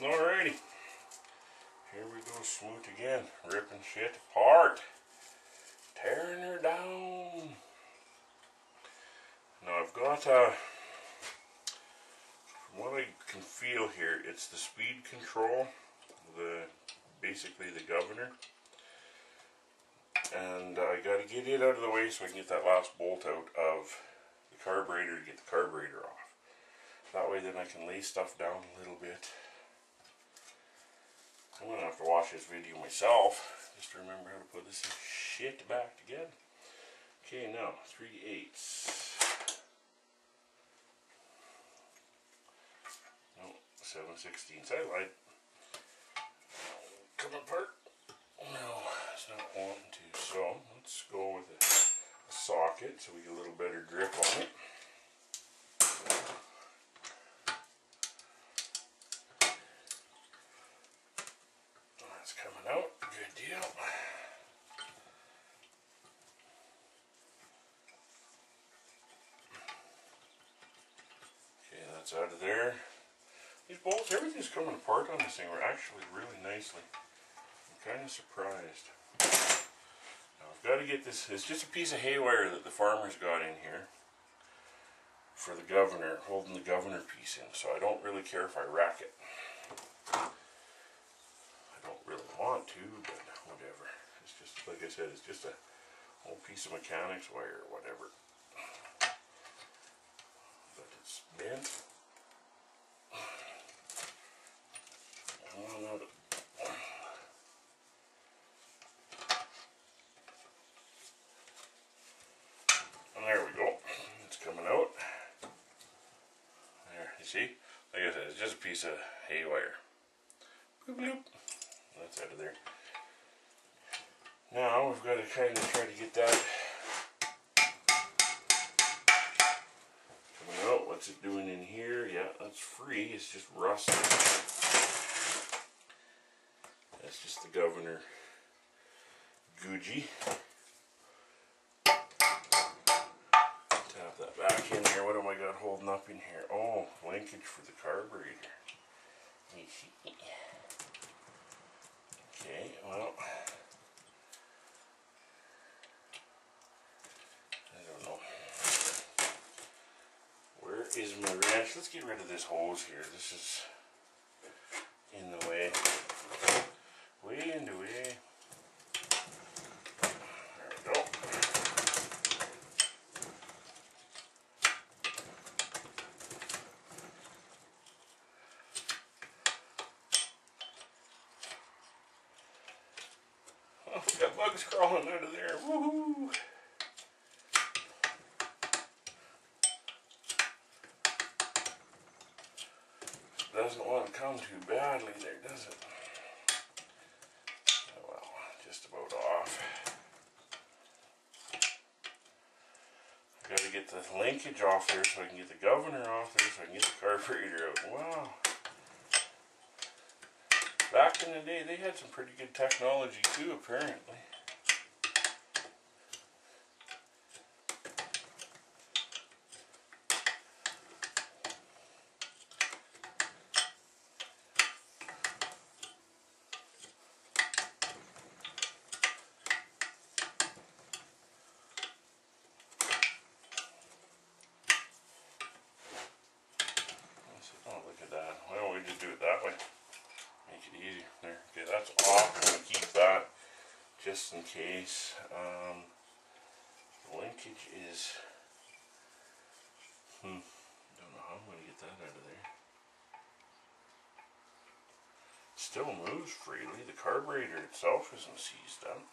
Alrighty, here we go, Smoot again, ripping shit apart, tearing her down. Now I've got, from what I can feel here, it's the speed control, basically the governor, and I got to get it out of the way so I can get that last bolt out of the carburetor to get the carburetor off. That way then I can lay stuff down a little bit. I'm going to have to watch this video myself just to remember how to put this shit back together. Okay, now 3/8. No, 7/16. I lied. Come apart. No, it's not wanting to. So let's go with a socket so we get a little better grip on it. That's coming out. Good deal. Okay, that's out of there. These bolts, everything's coming apart on this thing. We're actually really nicely. I'm kind of surprised. Now I've got to get this. It's just a piece of hay wire that the farmer's got in here for the governor, holding the governor piece in. So I don't really care if I rack it. I don't really want to, but whatever. It's just, like I said, it's just a whole piece of mechanics wire or whatever. But it's bent. And there we go. It's coming out. There, you see? Like I said, it's just a piece of hay wire. Bloop, bloop. That's out of there. Now we've got to kind of try to get that coming out. What's it doing in here? Yeah, that's free. It's just rusted. That's just the governor Gucci. Tap that back in here. What am I got holding up in here? Oh, linkage for the carburetor. Okay, well, I don't know. Where is my wrench? Let's get rid of this hose here. This is in the way. Way in the way. There we go. Oh, we got bugs crawling out of there. Woohoo! Doesn't want to come too badly there, does it? Oh well, just about off. Got to get the linkage off there so I can get the governor off there so I can get the carburetor out. Wow. Back in the day, they had some pretty good technology too, apparently. Oh, look at that. Why don't we just do it that way? Make it easier. There. Okay, that's off. I'm going to keep that just in case. The linkage is... don't know how I'm going to get that out of there. It still moves freely. The carburetor itself isn't seized up.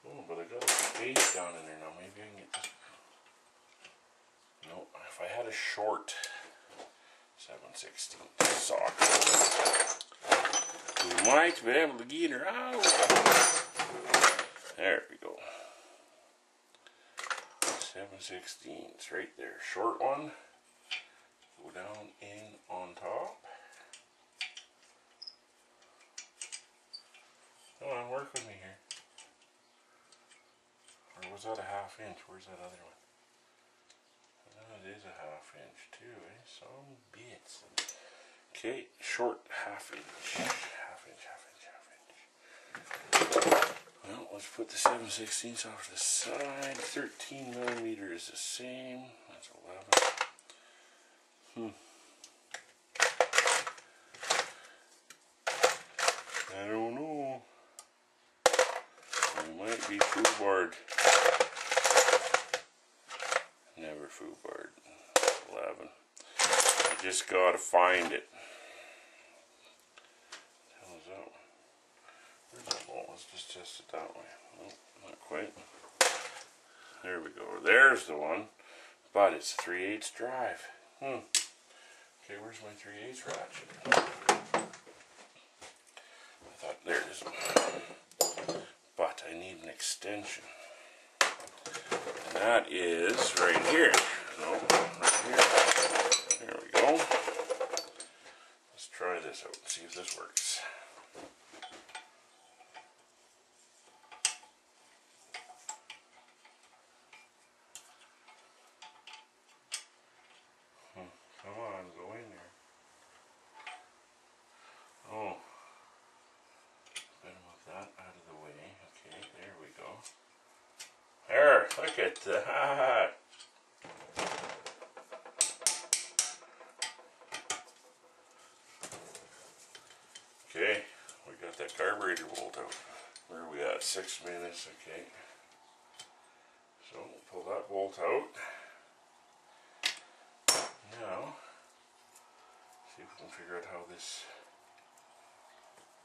Oh, but I got a space down in there now. Maybe I can get this... No, if I had a short 7/16 socket, we might be able to get her out. There we go. 7/16, right there. Short one. Go down in on top. Come on, work with me here. Or was that a 1/2 inch? Where's that other one? That is a 1/2 inch too, eh? Some bits. Okay, short 1/2 inch. 1/2 inch, 1/2 inch, 1/2 inch. Well, let's put the 7/16 off to the side. 13 millimeter is the same. That's 11. I don't know. We might be foobarred. Never foobarred. 11. I just gotta find it. What the hell is that one? Where's that bolt? Let's just test it that way. Nope, not quite. There we go. There's the one. But it's a 3/8 drive. Okay, where's my 3/8 ratchet? I thought there it is. But I need an extension. And that is right here. No, right here. There we go. Let's try this out and see if this works. Come on, go in there. Oh. Better move that out of the way. Okay, there we go. There, look at that. Okay, we got that carburetor bolt out. Where are we at? 6 minutes, okay. So we'll pull that bolt out. Now, see if we can figure out how this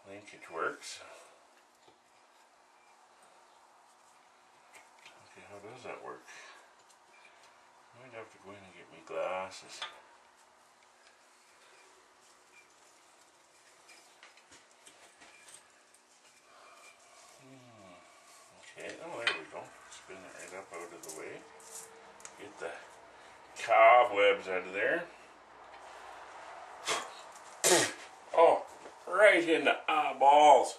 linkage works. Okay, how does that work? I might have to go in and get me glasses. Okay, oh there we go. Spin it right up out of the way. Get the cobwebs out of there. Oh, right in the eyeballs.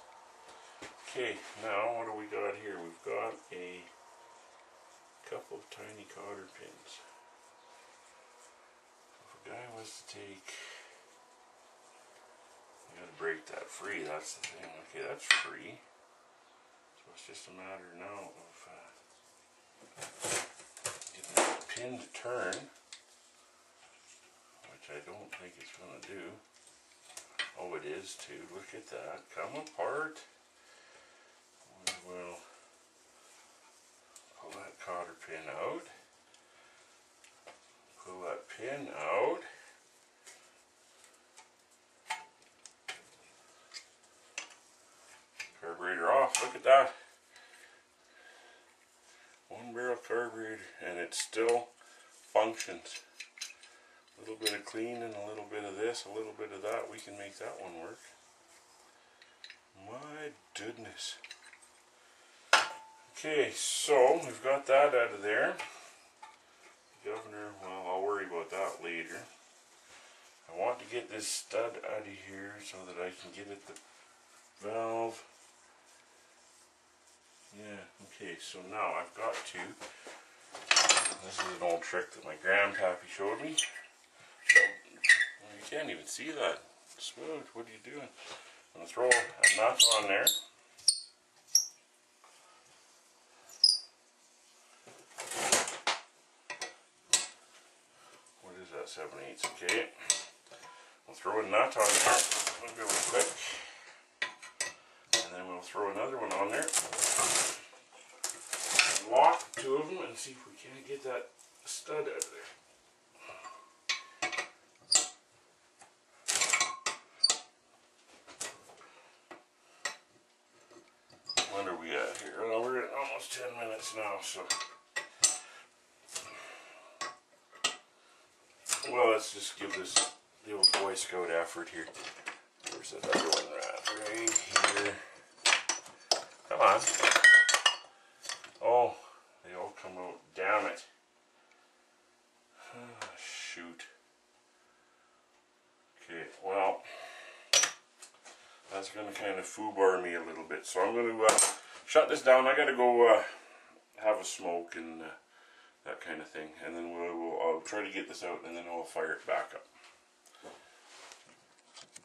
Okay, now what do we got here? We've got a couple of tiny cotter pins. If a guy was to take, you gotta break that free, that's the thing. Okay, that's free. So it's just a matter now of getting that pin to turn, which I don't think it's going to do. Oh, it is too. Look at that. Come apart. We will pull that cotter pin out. Pull that pin out. Carburetor off. Look at that. One barrel carburetor, and it still functions. A little bit of cleaning, a little bit of this, a little bit of that. We can make that one work. My goodness. Okay, so we've got that out of there. Governor, well, I'll worry about that later. I want to get this stud out of here so that I can get at the valve. Yeah, okay, so now I've got to, this is an old trick that my grandpappy showed me. So, well, you can't even see that. Smooth, what are you doing? I'm going to throw a nut on there. What is that, 7/8? Okay. We'll throw a nut on there. Real quick. And then we'll throw another one on there. Lock two of them and see if we can't get that stud out of there. What are we at here? Well, we're at almost 10 minutes now, so. Well, let's just give this the old Boy Scout effort here. Where's that other one at? Right here. Come on. Oh, they all come out. Damn it. Oh, shoot. Okay, well, that's going to kind of foobar me a little bit. So I'm going to shut this down. I got to go have a smoke and that kind of thing. And then I'll try to get this out, and then I'll fire it back up.